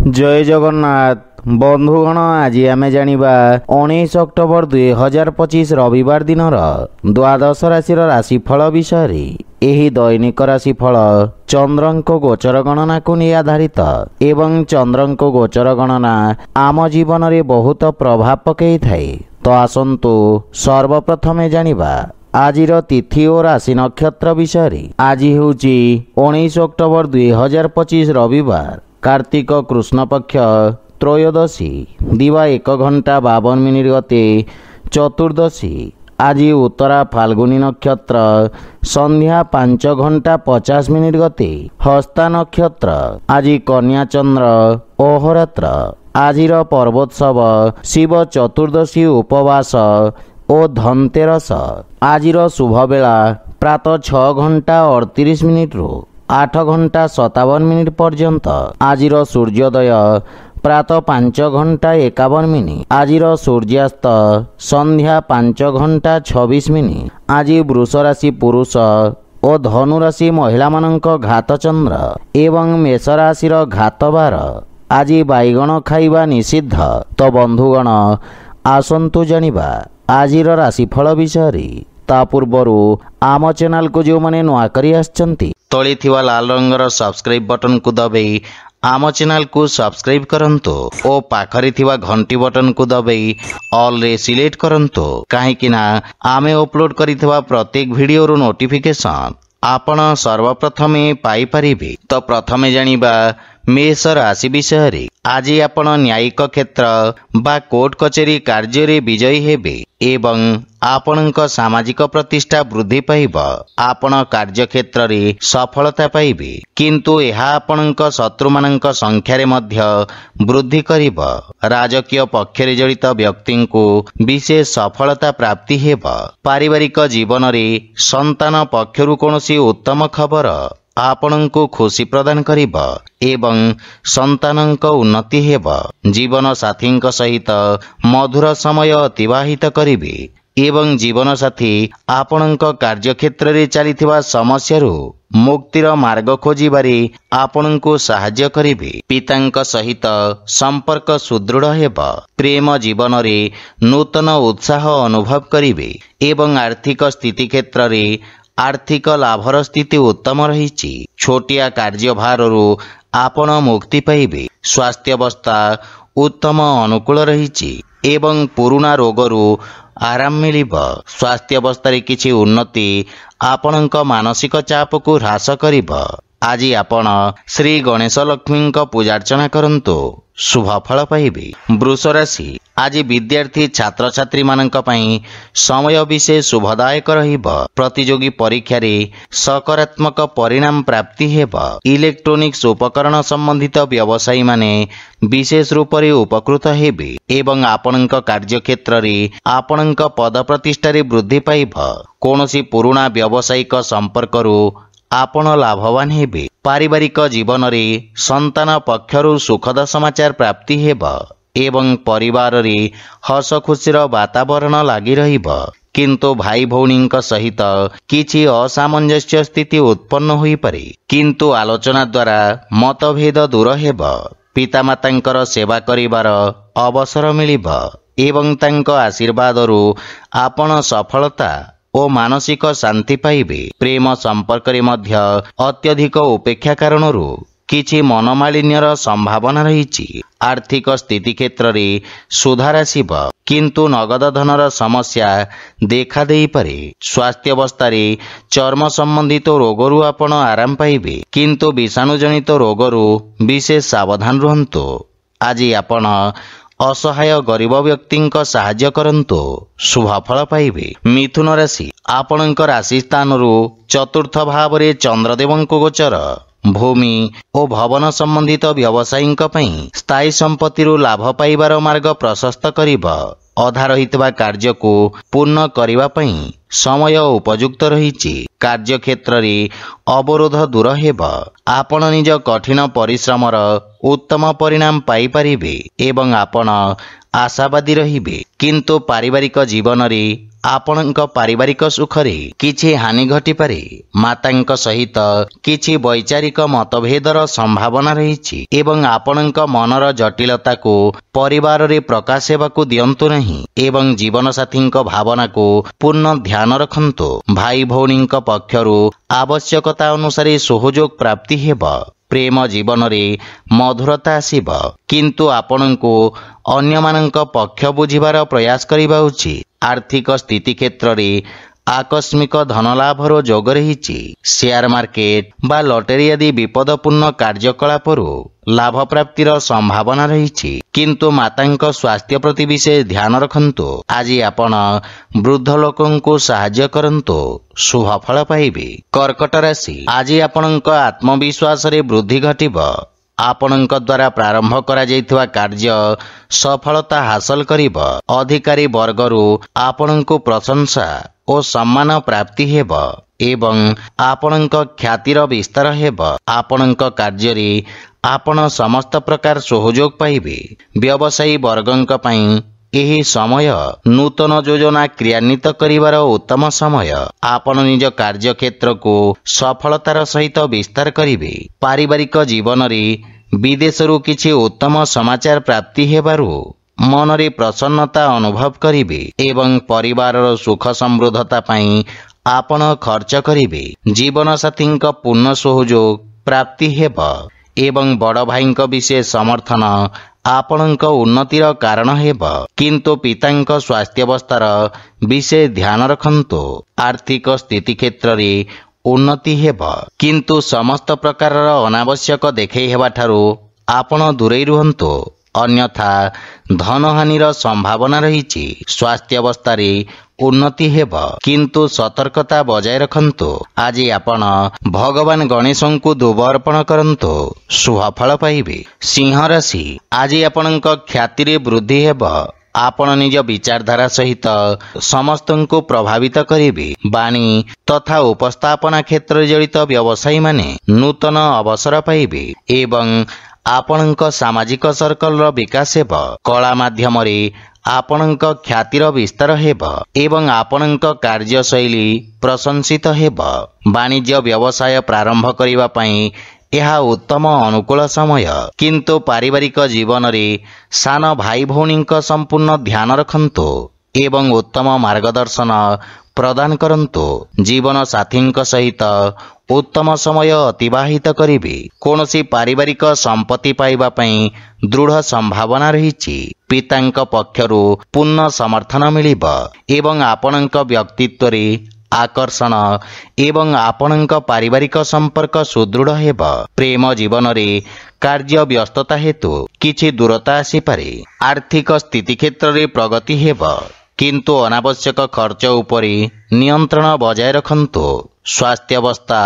जय जगन्नाथ बंधुगण आज आम जानिबा 19 अक्टोबर 2025 रविवार दिन द्वादश राशि राशिफल विषय एही दैनिक राशिफल चंद्रंको गोचर गणना को नहीं आधारित एवं चंद्रंको गोचर गणना आम जीवन में बहुत प्रभाव पकई थाए। तो आसंतु सर्वप्रथमे जानिबा आजिर तिथि और राशि नक्षत्र विषय। आज होची 19 अक्टोबर 2025 रविवार कार्तिक कृष्ण पक्ष त्रयोदशी दिवा 1 घंटा 52 मिनिट गते चतुर्दशी। आज उत्तरा फाल्गुनी नक्षत्र संध्या 5 घंटा 50 मिनिट गते हस्ता नक्षत्र। आज कन्या चंद्र अहोरात्र। आजिर पर्वोत्सव शिव चतुर्दशी उपवास और धनतेरस। आजिर शुभ बेला प्रातः 6 घंटा 38 मिनिट रु 8 घंटा 57 मिनिट पर्यंत। आजिर सूर्योदय प्रातः 5 घंटा 51 मिनिट। आजिर सूर्यास्त संध्या 5 घंटा 26 मिनिट। आज वृष राशि पुरुष और धनु राशि महिला मानक घात चंद्र एवं मेष राशि घात बार। आज बैगण खाइबा निषिद्ध। तो बंधुगण आसंतु जानिबा आजिर राशिफल विषय। ता पूर्वरु आम चैनल को जो माने नुआ करी आछंती तळे थिवा लाल रंगर सब्सक्राइब बटन को दबाई आम चैनल को सब्सक्राइब करंतु और पाखरे थिवा घंटी बटन को दबाई ऑल रे सिलेक्ट करंतु काहेकि ना आमे अपलोड करिथिवा प्रत्येक वीडियो रो नोटिफिकेशन आपण सर्वप्रथमे पाई परिबे। तो प्रथमे जानिबा मेष राशि विषय। आज आपण न्यायिक क्षेत्र बा कोर्ट कचेरी कार्य रे विजयी हेबे एवं आपणक सामाजिक प्रतिष्ठा वृद्धि पाइब। आपण कार्य क्षेत्र रे सफलता पाइबे किंतु एहा आपणक शत्रु मानक संख्या रे मध्य वृद्धि करिब। राजकीय पक्ष रे जड़ित व्यक्ति को विशेष सफलता प्राप्ति हेब। पारिवारिक जीवन रे संतान पक्षरु कोनोसी उत्तम खबर आपणको खुशी प्रदान करिब एवं संतानक उन्नति हेब। जीवन साथी सहित मधुर समय अतिवाहित करिबे एवं जीवन साथी आपणक कार्यक्षेत्र रे चलिथिबा समस्यारु मुक्तिर मार्ग खोजिबारे आपणको सहाय्य करिबे। पितांक सहित संपर्क सुदृढ़ हेब। प्रेम जीवन रे नूतन उत्साह अनुभव करिबे एवं आर्थिक स्थिति क्षेत्र रे आर्थिक लाभर स्थिति उत्तम रही। छोटिया कार्यभारु आपण मुक्ति पाइबे। स्वास्थ्य अवस्था उत्तम अनुकूल रही एवं पुराना रोगरु आराम मिलिब। स्वास्थ्य अवस्था किछि उन्नति आपणक मानसिक चाप को ह्रास करिब। आज आपण श्री गणेश लक्ष्मी पूजार्चना करंतु शुभ फल पाइबे। वृष राशि। आज विद्यार्थी छात्र छात्री मानक पई समय विशेष शुभदायक रहिब। प्रतियोगी परीक्षा रे सकारात्मक परिणाम प्राप्ति हेब। इलेक्ट्रोनिक्स उपकरण संबंधित व्यवसायी माने विशेष रूप रे उपकृत हेबे एवं आपणक कार्य क्षेत्र रे आपणक पद प्रतिष्ठा रे वृद्धि पाइब। कोनोसी पुराना व्यावसायिक संपर्क रु आपण लाभवान हेबे। पारिवारिक जीवन रे संतान पक्षरु सुखद समाचार प्राप्ति हेब एवं परिवार रे हस खुशीर वातावरण लागि रहिब किंतु भाई भौणी सहित किछि असामंजस्य स्थिति उत्पन्न होई पारे किंतु आलोचना द्वारा मतभेद दूर हेब। पितामातांकर सेवा करिवार अवसर मिलिब एवं तांक आशीर्वादरु आपण सफलता ओ मानसिक शांति पाइबे। प्रेम संपर्क रे मध्य अत्यधिक उपेक्षा कारणरु किछि मनमालिन्यर संभावना रही। आर्थिक स्थिति क्षेत्र रे सुधार आसिब किंतु नगद धनर समस्या देखा देई पारे। स्वास्थ्य अवस्था रे चर्म संबंधित रोगरु आपण आराम पाइबे किंतु विषाणु जनित रोगरु विशेष सावधान रहंतु। आज आपण असहाय गरीब व्यक्ति साहाय्य करंतु शुभ फल पाइबे। मिथुन राशि। आपणक राशि स्थान रु चतुर्थ भाव रे चंद्रदेवंको गोचर भूमि और भवन संबंधित व्यवसायी स्थायी संपत्ति लाभ पाइबार मार्ग प्रशस्त करिब। अधा रहितबा कार्य को पूर्ण करिबा पई समय उपयुक्त रही। कार्य क्षेत्र रे अवरोध दूर हेब। आपण निज कठिन परिश्रमर उत्तम परिणाम पाई परिबे एवं आपण आशावादी रहिबे किंतु पारिवारिक जीवन रे आपणଙ୍କ पारिवारिक सुखरे किछि हानि घटी पारे। माताଙ୍କ सहित किछि वैचारिक मतभेदर संभावना रहिछि एवं आपणଙ୍କ मनर जटिलता को परिवार रे प्रकाश हेबाकु दियंतु नहीं एवं जीवन साथीଙ୍କ भावना को पूर्ण ध्यान रखंतु। भाई भौणीଙ୍କ पक्षरु आवश्यकता अनुसार सहयोग प्राप्ति हेब। प्रेम जीवन रे मधुरता आसीब किंतु आपणଙ୍କୁ अन्यमानଙ୍କ पक्ष बुझिबार प्रयास करिबा उचित। आर्थिक स्थिति क्षेत्र रे आकस्मिक धनलाभर जोग रही। शेयर मार्केट बा लटरी आदि विपदपूर्ण कार्यकलापरू लाभ प्राप्तिर संभावना रही किंतु मातांक स्वास्थ्य प्रति विशेष ध्यान रखंतु। आज आपण वृद्ध लोकंकु सहाय्य करंतु, शुभ फल पाइबे। कर्कट राशि आज आपणଙ୍କ आत्मविश्वास रे वृद्धि घटिब। आपणଙ୍କ द्वारा प्रारंभ करा जायथिवा कार्य सफलता हासिल करिब। अधिकारी वर्गरू आपणଙ୍କୁ प्रशंसा ओ सम्मान प्राप्ति हेब एवं आपणଙ୍କ ख्यातिर विस्तार हेब। आपणଙ୍କ कार्य रे आपण समस्त प्रकार सहयोग पाइबे। व्यवसायी वर्गଙ୍କ पई एही समय नूतन योजना क्रियान्वित करिवार उत्तम समय। आपण निज कार्य क्षेत्र को सफलतार सहित विस्तार करिवे। पारिवारिक जीवन रे विदेशरू किछि उत्तम समाचार प्राप्ति हेबारू मनरे प्रसन्नता अनुभव करिवे एवं परिवारर सुख समृद्धता पई आपण खर्च करिवे। जीवन साथीଙ୍କ पूर्ण सहयोग प्राप्ति हेब एवं बड़ भाईଙ୍କ विशेष समर्थन आपणଙ୍କ उन्नतिर कारण हेब किंतु पिताଙ୍କ स्वास्थ्यावस्थार विशेष ध्यान रखंतु। आर्थिक स्थिति क्षेत्र रे उन्नति हेब किंतु समस्त प्रकार अनावश्यक देखै हेबाठारू आपण दूरेई रुहंतु, अन्यथा धनहानिर संभावना रही। स्वास्थ्यावस्था रे उन्नति हेब किंतु सतर्कता बजाय रखंतु। आज आपण भगवान गणेशंकु दुब अर्पण करंतु, शुभ फल पाइबे। सिंह राशि आज आपणଙ୍କ ख्याति रे वृद्धि हेब। आपण निज विचारधारा सहित समस्तंकु प्रभावित करिवे। वाणी तथा उपस्थापना क्षेत्र जड़ित व्यवसायी माने नूतन अवसर पाइबे एवं आपणଙ୍କ सामाजिक सर्कल रो विकास हेब। कला माध्यम रे आपणଙ୍କ ख्यातिर विस्तार हेब एवं आपणଙ୍କ कार्यशैली प्रशंसित हेब। वाणिज्य व्यवसाय प्रारंभ करिवा पई यह उत्तम अनुकूल समय किंतु पारिवारिक जीवन रे सान भाई भौणीଙ୍କ संपूर्ण ध्यान रखंतु एवं उत्तम मार्गदर्शन प्रदान करंतु। जीवन साथीଙ୍କ सहित उत्तम समय अतिबाहित करिवे। कोनोसी पारिवारिक संपत्ति पाइबा पई दृढ़ संभावना रही। पितांक पक्षरु पूर्ण समर्थन मिलिब एवं आपणଙ୍କ व्यक्तित्व रे आकर्षण एवं आपणଙ୍କ पारिवारिक संपर्क सुदृढ़ हेब। प्रेम जीवन रे कार्य व्यस्तता हेतु किछि दूरता आसी पारे। आर्थिक स्थिति क्षेत्र रे प्रगति हेब किंतु अनावश्यक खर्च उपरे नियंत्रण बजाय रखंतु। स्वास्थ्यावस्था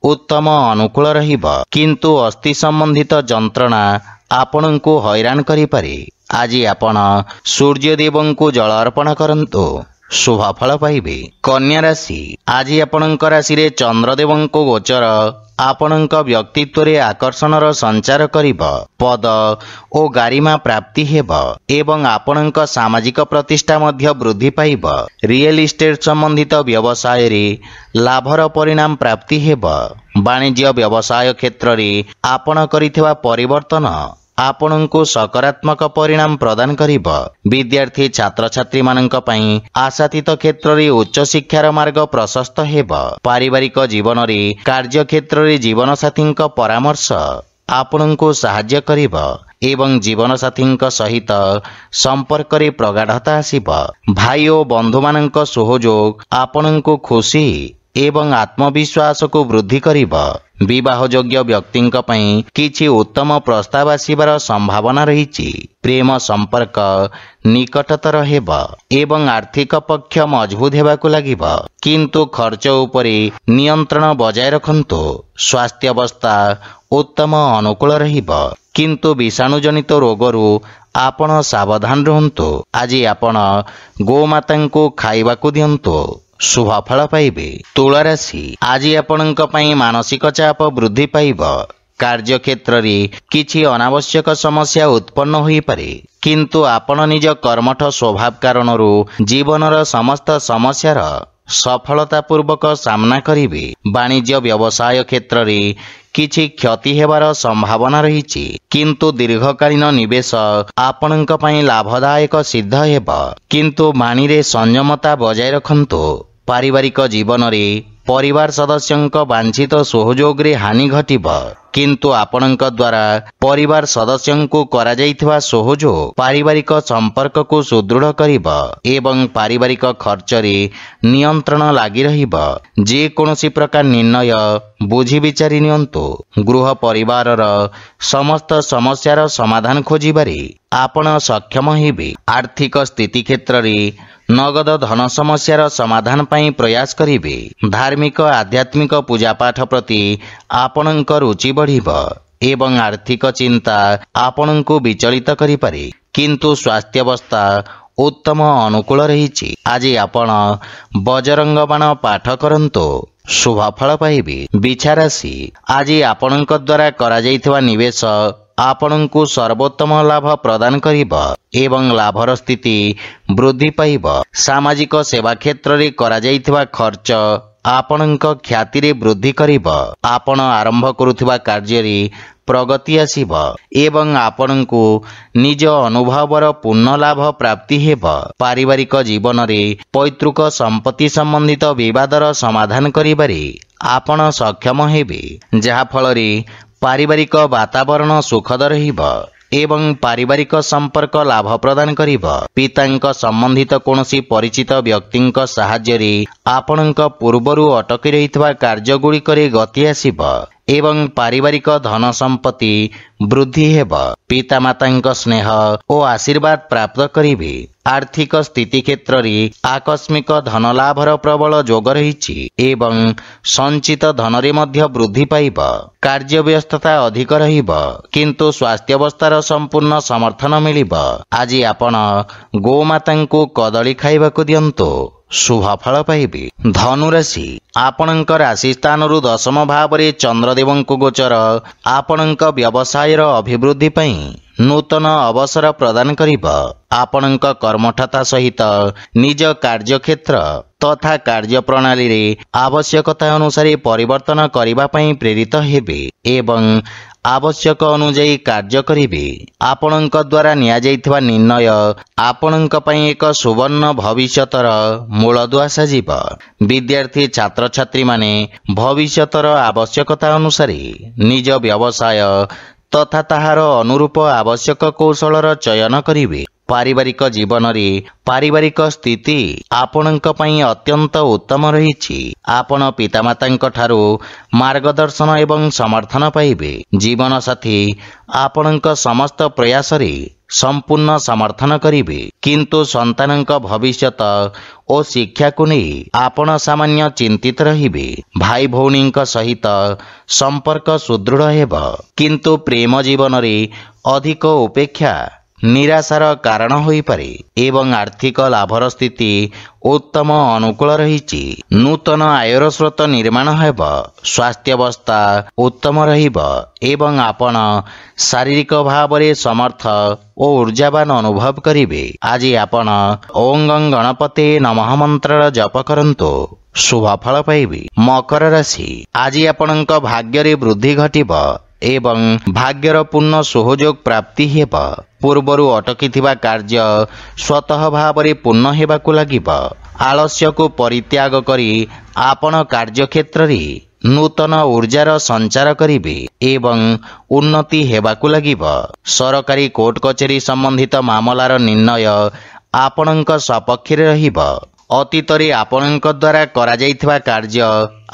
उत्तम अनुकूल रहिब किंतु अस्थि संबंधित जंत्रणा आपणଙ୍କୁ हैरान करि पारे। आज आपण सूर्य देवंकु जल अर्पण करंतु, शुभ फल पाइबे। कन्या राशि आज आपणଙ୍କ राशि रे चंद्रदेवंको गोचर आपणଙ୍କ व्यक्तित्व रे आकर्षणर संचार करिब। पद ओ गारिमा प्राप्ति हेब एवं आपणଙ୍କ सामाजिक प्रतिष्ठा मध्य वृद्धि पाइब। रियल इस्टेट संबंधित व्यवसाय रे लाभर परिणाम प्राप्ति हेब। वाणिज्य व्यवसाय क्षेत्र रे आपण करिथिबा परिवर्तन आपणଙ୍କୁ सकारात्मक परिणाम प्रदान करिब। विद्यार्थी छात्र छात्री माननक पई आशातीत क्षेत्र रे उच्च शिक्षार मार्ग प्रशस्त हेब। पारिवारिक जीवन रे कार्य क्षेत्र रे जीवन साथीଙ୍କ परामर्श आपणଙ୍କୁ सहाय्य करिब एवं जीवन साथीଙ୍କ सहित संपर्क रे प्रगाढ़ता आसीब। भाई ओ बंधु माननक सहयोग आपणଙ୍କୁ खुशी एवं आत्मविश्वास को वृद्धि करिब। विवाह योग्य व्यक्तिंक पई किछि उत्तम प्रस्ताव आसीबार संभावना रही। प्रेम संपर्क निकटतर हेब एवं आर्थिक पक्ष मजबूत हेबाकु लागिब किंतु खर्च उपरे नियंत्रण बजाय रखंतु। स्वास्थ्यावस्था उत्तम अनुकूल रहिब किंतु विषाणुजनित रोगरू आपण सावधान रहंतु। आज आपण गोमातांको खाइबाकु दियंतु, शुभ फल पाइबे। तुला राशि आज आपणଙ୍କ पई मानसिक चाप वृद्धि पाइब କାର୍ଯ୍ୟକ୍ଷେତ୍ରରେ କିଛି ଅନାବଶ୍ୟକ ସମସ୍ୟା ଉତ୍ପନ୍ନ ହୋଇପାରେ, କିନ୍ତୁ ଆପଣ ନିଜ କର୍ମଠ ସ୍ୱଭାବ କାରଣରୁ ଜୀବନର ସମସ୍ତ ସମସ୍ୟାର ସଫଳତାପୂର୍ବକ ସାମ୍ନା କରିବେ। ବାଣିଜ୍ୟ ବ୍ୟବସାୟ କ୍ଷେତ୍ରରେ କିଛି କ୍ଷତି ହେବାର ସମ୍ଭାବନା ରହିଛି, କିନ୍ତୁ ଦୀର୍ଘକାଳୀନ ନିବେଶ ଆପଣଙ୍କ ପାଇଁ ଲାଭଦାୟକ ସିଦ୍ଧ ହେବ। କିନ୍ତୁ ବାଣୀରେ ସଂଯମତା ବଜାୟ ରଖନ୍ତୁ। ପାରିବାରିକ ଜୀବନରେ ପରିବାର ସଦସ୍ୟଙ୍କ ବାଞ୍ଛିତ ସହଯୋଗରେ ହାନି ଘଟିବ, କିନ୍ତୁ ଆପଣଙ୍କ ଦ୍ୱାରା ପରିବାର ସଦସ୍ୟଙ୍କୁ କରାଯାଇଥିବା ସହଯୋଗ ପାରିବାରିକ ସମ୍ପର୍କକୁ ସୁଦୃଢ଼ କରିବ ଏବଂ ପାରିବାରିକ ଖର୍ଚ୍ଚରେ ନିୟନ୍ତ୍ରଣ ଲାଗି ରହିବ। ଯେକୌଣସି ପ୍ରକାର ନିର୍ଣ୍ଣୟ ବୁଝି ବିଚାରି ନିଅନ୍ତୁ। ଗୃହ ପରିବାରର ସମସ୍ତ ସମସ୍ୟାର ସମାଧାନ ଖୋଜିବାରେ ଆପଣ ସକ୍ଷମ ହେବେ। ଆର୍ଥିକ ସ୍ଥିତି କ୍ଷେତ୍ରରେ ନଗଦ ଧନ ସମସ୍ୟାର ସମାଧାନ ପାଇଁ ପ୍ରୟାସ କରିବେ। ଧାର୍ମିକ ଆଧ୍ୟାତ୍ମିକ ପୂଜାପାଠ ପ୍ରତି ଆପଣଙ୍କ ରୁଚି ବଢ଼ିବ ଏବଂ ଆର୍ଥିକ ଚିନ୍ତା ଆପଣଙ୍କୁ ବିଚଳିତ କରିପାରେ, କିନ୍ତୁ ସ୍ୱାସ୍ଥ୍ୟାବସ୍ଥା ଉତ୍ତମ ଅନୁକୂଳ ରହିଛି। ଆଜି ଆପଣ ବଜରଙ୍ଗ ବାଣ ପାଠ କରନ୍ତୁ, ଶୁଭ ଫଳ ପାଇବେ। ବିଛାରାଶି, ଆଜି ଆପଣଙ୍କ ଦ୍ୱାରା କରାଯାଇଥିବା ନିବେଶ ଆପଣଙ୍କୁ ସର୍ବୋତ୍ତମ ଲାଭ ପ୍ରଦାନ କରିବ ଏବଂ ଲାଭର ସ୍ଥିତି ବୃଦ୍ଧି ପାଇବ। ସାମାଜିକ ସେବା କ୍ଷେତ୍ରରେ କରାଯାଇଥିବା ଖର୍ଚ୍ଚ ଆପଣଙ୍କ ଖ୍ୟାତିରେ ବୃଦ୍ଧି କରିବ। ଆପଣ ଆରମ୍ଭ କରୁଥିବା କାର୍ଯ୍ୟରେ ପ୍ରଗତି ଆସିବ ଏବଂ ଆପଣଙ୍କୁ ନିଜ ଅନୁଭବର ପୂର୍ଣ୍ଣ ଲାଭ ପ୍ରାପ୍ତି ହେବ। ପାରିବାରିକ ଜୀବନରେ ପୈତୃକ ସମ୍ପତ୍ତି ସମ୍ବନ୍ଧିତ ବିବାଦର ସମାଧାନ କରିବାରେ ଆପଣ ସକ୍ଷମ ହେବେ, ଯାହାଫଳରେ ପାରିବାରିକ ବାତାବରଣ ସୁଖଦ ରହିବ ଏବଂ ପାରିବାରିକ ସମ୍ପର୍କ ଲାଭ ପ୍ରଦାନ କରିବ। ପିତାଙ୍କ ସମ୍ବନ୍ଧିତ କୌଣସି ପରିଚିତ ବ୍ୟକ୍ତିଙ୍କ ସାହାଯ୍ୟରେ ଆପଣଙ୍କ ପୂର୍ବରୁ ଅଟକି ରହିଥିବା କାର୍ଯ୍ୟଗୁଡ଼ିକରେ ଗତି ଆସିବ ଏବଂ ପାରିବାରିକ ଧନ ସମ୍ପତ୍ତି ବୃଦ୍ଧି ହେବ। ପିତାମାତାଙ୍କ ସ୍ନେହ ଓ ଆଶୀର୍ବାଦ ପ୍ରାପ୍ତ କରିବେ। ଆର୍ଥିକ ସ୍ଥିତି କ୍ଷେତ୍ରରେ ଆକସ୍ମିକ ଧନ ଲାଭର ପ୍ରବଳ ଯୋଗ ରହିଛି ଏବଂ ସଞ୍ଚିତ ଧନରେ ମଧ୍ୟ ବୃଦ୍ଧି ପାଇବ। କାର୍ଯ୍ୟବ୍ୟସ୍ତତା ଅଧିକ ରହିବ, କିନ୍ତୁ ସ୍ୱାସ୍ଥ୍ୟାବସ୍ଥାର ସମ୍ପୂର୍ଣ୍ଣ ସମର୍ଥନ ମିଳିବ। ଆଜି ଆପଣ ଗୋମାତାଙ୍କୁ କଦଳୀ ଖାଇବାକୁ ଦିଅନ୍ତୁ, ଶୁଭ ଫଳ ପାଇବେ। ଧନୁରାଶି, ଆପଣଙ୍କ ରାଶି ସ୍ଥାନରୁ ଦଶମ ଭାବରେ ଚନ୍ଦ୍ରଦେବଙ୍କ ଗୋଚର ଆପଣଙ୍କ ବ୍ୟବସାୟର ଅଭିବୃଦ୍ଧି ପାଇଁ ନୂତନ ଅବସର ପ୍ରଦାନ କରିବ। ଆପଣଙ୍କ କର୍ମଠତା ସହିତ ନିଜ କାର୍ଯ୍ୟକ୍ଷେତ୍ର ତଥା କାର୍ଯ୍ୟପ୍ରଣାଳୀରେ ଆବଶ୍ୟକତା ଅନୁସାରେ ପରିବର୍ତ୍ତନ କରିବା ପାଇଁ ପ୍ରେରିତ ହେବେ ଏବଂ ଆବଶ୍ୟକ ଅନୁଯାୟୀ କାର୍ଯ୍ୟ କରିବେ। ଆପଣଙ୍କ ଦ୍ୱାରା ନିଆଯାଇଥିବା ନିର୍ଣ୍ଣୟ ଆପଣଙ୍କ ପାଇଁ ଏକ ସୁବର୍ଣ୍ଣ ଭବିଷ୍ୟତର ମୂଳଦୁଆ ସାଜିବ। ବିଦ୍ୟାର୍ଥୀ ଛାତ୍ରଛାତ୍ରୀମାନେ ଭବିଷ୍ୟତର ଆବଶ୍ୟକତା ଅନୁସାରେ ନିଜ ବ୍ୟବସାୟ ତଥା ତାହାର ଅନୁରୂପ ଆବଶ୍ୟକ କୌଶଳର ଚୟନ କରିବେ। ପାରିବାରିକ ଜୀବନରେ ପାରିବାରିକ ସ୍ଥିତି ଆପଣଙ୍କ ପାଇଁ ଅତ୍ୟନ୍ତ ଉତ୍ତମ ରହିଛି। ଆପଣ ପିତାମାତାଙ୍କ ଠାରୁ ମାର୍ଗଦର୍ଶନ ଏବଂ ସମର୍ଥନ ପାଇବେ। ଜୀବନସାଥୀ ଆପଣଙ୍କ ସମସ୍ତ ପ୍ରୟାସରେ ସମ୍ପୂର୍ଣ୍ଣ ସମର୍ଥନ କରିବେ, କିନ୍ତୁ ସନ୍ତାନଙ୍କ ଭବିଷ୍ୟତ ଓ ଶିକ୍ଷାକୁ ନେଇ ଆପଣ ସାମାନ୍ୟ ଚିନ୍ତିତ ରହିବେ। ଭାଇ ଭଉଣୀଙ୍କ ସହିତ ସମ୍ପର୍କ ସୁଦୃଢ଼ ହେବ, କିନ୍ତୁ ପ୍ରେମ ଜୀବନରେ ଅଧିକ ଉପେକ୍ଷା ନିରାଶାର କାରଣ ହୋଇପାରେ ଏବଂ ଆର୍ଥିକ ଲାଭର ସ୍ଥିତି ଉତ୍ତମ ଅନୁକୂଳ ରହିଛି। ନୂତନ ଆୟର ସ୍ରୋତ ନିର୍ମାଣ ହେବ। ସ୍ୱାସ୍ଥ୍ୟାବସ୍ଥା ଉତ୍ତମ ରହିବ ଏବଂ ଆପଣ ଶାରୀରିକ ଭାବରେ ସମର୍ଥ ଓ ଉର୍ଜାବାନ ଅନୁଭବ କରିବେ। ଆଜି ଆପଣ ଓଁ ଗଂ ଗଣପତେ ନମଃ ମନ୍ତ୍ରର ଜପ କରନ୍ତୁ, ଶୁଭ ଫଳ ପାଇବେ। ମକର ରାଶି, ଆଜି ଆପଣଙ୍କ ଭାଗ୍ୟରେ ବୃଦ୍ଧି ଘଟିବ ଏବଂ ଭାଗ୍ୟର ପୂର୍ଣ୍ଣ ସହଯୋଗ ପ୍ରାପ୍ତି ହେବ। ପୂର୍ବରୁ ଅଟକିଥିବା କାର୍ଯ୍ୟ ସ୍ୱତଃ ଭାବରେ ପୂର୍ଣ୍ଣ ହେବାକୁ ଲାଗିବ। ଆଳସ୍ୟକୁ ପରିତ୍ୟାଗ କରି ଆପଣ କାର୍ଯ୍ୟକ୍ଷେତ୍ରରେ ନୂତନ ଉର୍ଜାର ସଞ୍ଚାର କରିବେ ଏବଂ ଉନ୍ନତି ହେବାକୁ ଲାଗିବ। ସରକାରୀ କୋର୍ଟ କଚେରୀ ସମ୍ବନ୍ଧିତ ମାମଲାର ନିର୍ଣ୍ଣୟ ଆପଣଙ୍କ ସପକ୍ଷରେ ରହିବ। ଅତୀତରେ ଆପଣଙ୍କ ଦ୍ୱାରା କରାଯାଇଥିବା କାର୍ଯ୍ୟ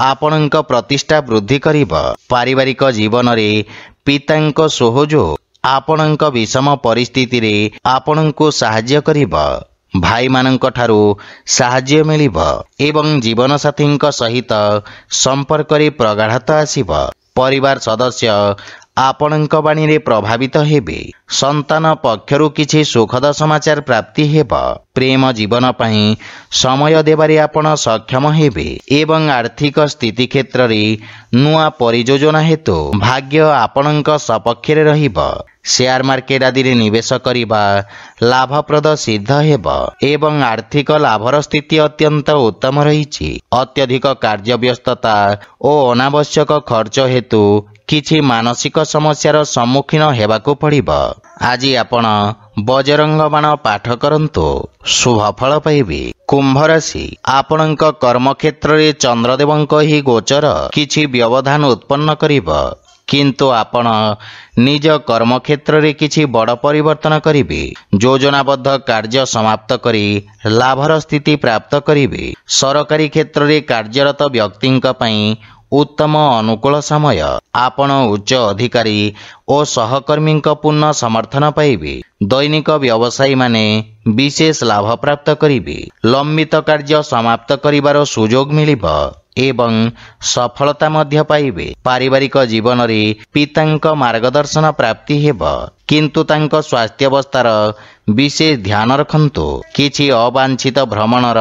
ଆପଣଙ୍କ ପ୍ରତିଷ୍ଠା ବୃଦ୍ଧି କରିବ। ପାରିବାରିକ ଜୀବନରେ ପିତାଙ୍କ ସହଯୋଗ ଆପଣଙ୍କ ବିଷମ ପରିସ୍ଥିତିରେ ଆପଣଙ୍କୁ ସାହାଯ୍ୟ କରିବ। ଭାଇମାନଙ୍କ ଠାରୁ ସାହାଯ୍ୟ ମିଳିବ ଏବଂ ଜୀବନସାଥୀଙ୍କ ସହିତ ସମ୍ପର୍କରେ ପ୍ରଗାଢ଼ତା ଆସିବ। ପରିବାର ସଦସ୍ୟ ଆପଣଙ୍କ ବାଣୀରେ ପ୍ରଭାବିତ ହେବେ। ସନ୍ତାନ ପକ୍ଷରୁ କିଛି ସୁଖଦ ସମାଚାର ପ୍ରାପ୍ତି ହେବ। ପ୍ରେମ ଜୀବନ ପାଇଁ ସମୟ ଦେବାରେ ଆପଣ ସକ୍ଷମ ହେବେ ଏବଂ ଆର୍ଥିକ ସ୍ଥିତି କ୍ଷେତ୍ରରେ ନୂଆ ପରିଯୋଜନା ହେତୁ ଭାଗ୍ୟ ଆପଣଙ୍କ ସପକ୍ଷରେ ରହିବ। ସେୟାର ମାର୍କେଟ ଆଦିରେ ନିବେଶ କରିବା ଲାଭପ୍ରଦ ସିଦ୍ଧ ହେବ ଏବଂ ଆର୍ଥିକ ଲାଭର ସ୍ଥିତି ଅତ୍ୟନ୍ତ ଉତ୍ତମ ରହିଛି। ଅତ୍ୟଧିକ କାର୍ଯ୍ୟବ୍ୟସ୍ତତା ଓ ଅନାବଶ୍ୟକ ଖର୍ଚ୍ଚ ହେତୁ କିଛି ମାନସିକ ସମସ୍ୟାର ସମ୍ମୁଖୀନ ହେବାକୁ ପଡ଼ିବ। ଆଜି ଆପଣ ବଜରଙ୍ଗ ବାଣ ପାଠ କରନ୍ତୁ, ଶୁଭ ଫଳ ପାଇବେ। କୁମ୍ଭ ରାଶି, ଆପଣଙ୍କ କର୍ମକ୍ଷେତ୍ରରେ ଚନ୍ଦ୍ରଦେବଙ୍କ ଏହି ଗୋଚର କିଛି ବ୍ୟବଧାନ ଉତ୍ପନ୍ନ କରିବ, କିନ୍ତୁ ଆପଣ ନିଜ କର୍ମକ୍ଷେତ୍ରରେ କିଛି ବଡ଼ ପରିବର୍ତ୍ତନ କରିବେ। ଯୋଜନାବଦ୍ଧ କାର୍ଯ୍ୟ ସମାପ୍ତ କରି ଲାଭର ସ୍ଥିତି ପ୍ରାପ୍ତ କରିବେ। ସରକାରୀ କ୍ଷେତ୍ରରେ କାର୍ଯ୍ୟରତ ବ୍ୟକ୍ତିଙ୍କ ପାଇଁ ଉତ୍ତମ ଅନୁକୂଳ ସମୟ। ଆପଣ ଉଚ୍ଚ ଅଧିକାରୀ ଓ ସହକର୍ମୀଙ୍କ ପୂର୍ଣ୍ଣ ସମର୍ଥନ ପାଇବେ। ଦୈନିକ ବ୍ୟବସାୟୀମାନେ ବିଶେଷ ଲାଭ ପ୍ରାପ୍ତ କରିବେ। ଲମ୍ବିତ କାର୍ଯ୍ୟ ସମାପ୍ତ କରିବାର ସୁଯୋଗ ମିଳିବ ଏବଂ ସଫଳତା ମଧ୍ୟ ପାଇବେ। ପାରିବାରିକ ଜୀବନରେ ପିତାଙ୍କ ମାର୍ଗଦର୍ଶନ ପ୍ରାପ୍ତି ହେବ, କିନ୍ତୁ ତାଙ୍କ ସ୍ୱାସ୍ଥ୍ୟାବସ୍ଥାର ବିଶେଷ ଧ୍ୟାନ ରଖନ୍ତୁ। କିଛି ଅବାଞ୍ଛିତ ଭ୍ରମଣର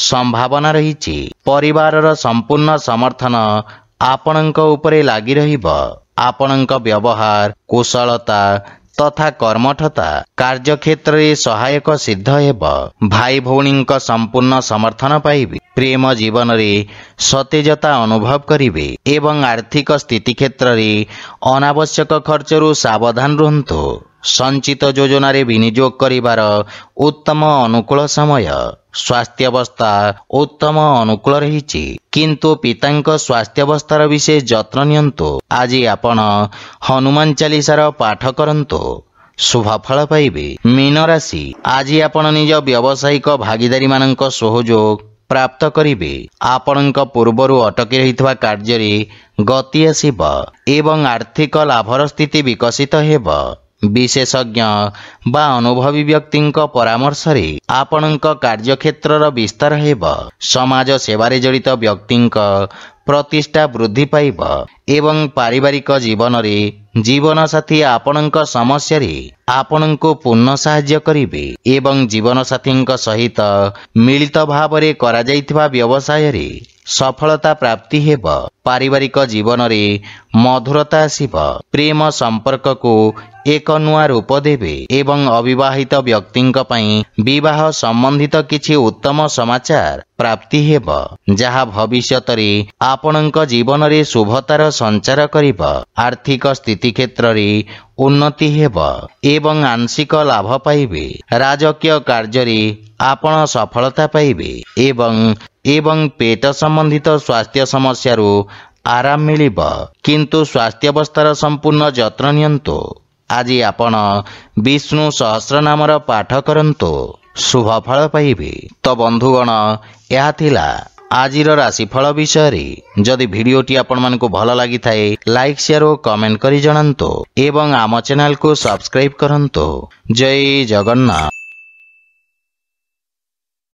ସମ୍ଭାବନା ରହିଛି। ପରିବାରର ସମ୍ପୂର୍ଣ୍ଣ ସମର୍ଥନ ଆପଣଙ୍କ ଉପରେ ଲାଗି ରହିବ। ଆପଣଙ୍କ ବ୍ୟବହାର, କୁଶଳତା ତଥା କର୍ମଠତା କାର୍ଯ୍ୟକ୍ଷେତ୍ରରେ ସହାୟକ ସିଦ୍ଧ ହେବ। ଭାଇ ଭଉଣୀଙ୍କ ସମ୍ପୂର୍ଣ୍ଣ ସମର୍ଥନ ପାଇବେ। ପ୍ରେମ ଜୀବନରେ ସତେଜତା ଅନୁଭବ କରିବେ ଏବଂ ଆର୍ଥିକ ସ୍ଥିତି କ୍ଷେତ୍ରରେ ଅନାବଶ୍ୟକ ଖର୍ଚ୍ଚରୁ ସାବଧାନ ରୁହନ୍ତୁ। ସଞ୍ଚିତ ଯୋଜନାରେ ବିନିଯୋଗ କରିବାର ଉତ୍ତମ ଅନୁକୂଳ ସମୟ। ସ୍ୱାସ୍ଥ୍ୟାବସ୍ଥା ଉତ୍ତମ ଅନୁକୂଳ ରହିଛି, କିନ୍ତୁ ପିତାଙ୍କ ସ୍ୱାସ୍ଥ୍ୟାବସ୍ଥାର ବିଶେଷ ଯତ୍ନ ନିଅନ୍ତୁ। ଆଜି ଆପଣ ହନୁମାନ ଚାଲିସାର ପାଠ କରନ୍ତୁ, ଶୁଭ ଫଳ ପାଇବେ। ମୀନ ରାଶି, ଆଜି ଆପଣ ନିଜ ବ୍ୟବସାୟିକ ଭାଗିଦାରୀମାନଙ୍କ ସହଯୋଗ ପ୍ରାପ୍ତ କରିବେ। ଆପଣଙ୍କ ପୂର୍ବରୁ ଅଟକି ରହିଥିବା କାର୍ଯ୍ୟରେ ଗତି ଆସିବ ଏବଂ ଆର୍ଥିକ ଲାଭର ସ୍ଥିତି ବିକଶିତ ହେବ। ବିଶେଷଜ୍ଞ ବା ଅନୁଭବୀ ବ୍ୟକ୍ତିଙ୍କ ପରାମର୍ଶରେ ଆପଣଙ୍କ କାର୍ଯ୍ୟକ୍ଷେତ୍ରର ବିସ୍ତାର ହେବ। ସମାଜ ସେବାରେ ଜଡ଼ିତ ବ୍ୟକ୍ତିଙ୍କ ପ୍ରତିଷ୍ଠା ବୃଦ୍ଧି ପାଇବ ଏବଂ ପାରିବାରିକ ଜୀବନରେ ଜୀବନସାଥୀ ଆପଣଙ୍କ ସମସ୍ୟାରେ ଆପଣଙ୍କୁ ପୂର୍ଣ୍ଣ ସାହାଯ୍ୟ କରିବେ ଏବଂ ଜୀବନସାଥୀଙ୍କ ସହିତ ମିଳିତ ଭାବରେ କରାଯାଇଥିବା ବ୍ୟବସାୟରେ ସଫଳତା ପ୍ରାପ୍ତି ହେବ। ପାରିବାରିକ ଜୀବନରେ ମଧୁରତା ଆସିବ। ପ୍ରେମ ସମ୍ପର୍କକୁ ଏକ ନୂଆ ରୂପ ଦେବେ ଏବଂ ଅବିବାହିତ ବ୍ୟକ୍ତିଙ୍କ ପାଇଁ ବିବାହ ସମ୍ବନ୍ଧିତ କିଛି ଉତ୍ତମ ସମାଚାର ପ୍ରାପ୍ତି ହେବ, ଯାହା ଭବିଷ୍ୟତରେ ଆପଣଙ୍କ ଜୀବନରେ ଶୁଭତାର ସଞ୍ଚାର କରିବ। ଆର୍ଥିକ ସ୍ଥିତି କ୍ଷେତ୍ରରେ ଉନ୍ନତି ହେବ ଏବଂ ଆଂଶିକ ଲାଭ ପାଇବେ। ରାଜକୀୟ କାର୍ଯ୍ୟରେ ଆପଣ ସଫଳତା ପାଇବେ ଏବଂ ପେଟ ସମ୍ବନ୍ଧିତ ସ୍ୱାସ୍ଥ୍ୟ ସମସ୍ୟାରୁ ଆରାମ ମିଳିବ, କିନ୍ତୁ ସ୍ୱାସ୍ଥ୍ୟାବସ୍ଥାର ସମ୍ପୂର୍ଣ୍ଣ ଯତ୍ନ ନିଅନ୍ତୁ। ଆଜି ଆପଣ ବିଷ୍ଣୁ ସହସ୍ରନାମର ପାଠ କରନ୍ତୁ, ଶୁଭ ଫଳ ପାଇବେ। ତ ବନ୍ଧୁଗଣ, ଏହା ଥିଲା ଆଜିର ରାଶିଫଳ ବିଷୟରେ। ଯଦି ଭିଡ଼ିଓଟି ଆପଣମାନଙ୍କୁ ଭଲ ଲାଗିଥାଏ, ଲାଇକ୍, ସେୟାର ଓ କମେଣ୍ଟ କରି ଜଣାନ୍ତୁ ଏବଂ ଆମ ଚ୍ୟାନେଲକୁ ସବସ୍କ୍ରାଇବ୍ କରନ୍ତୁ। ଜୟ ଜଗନ୍ନାଥ।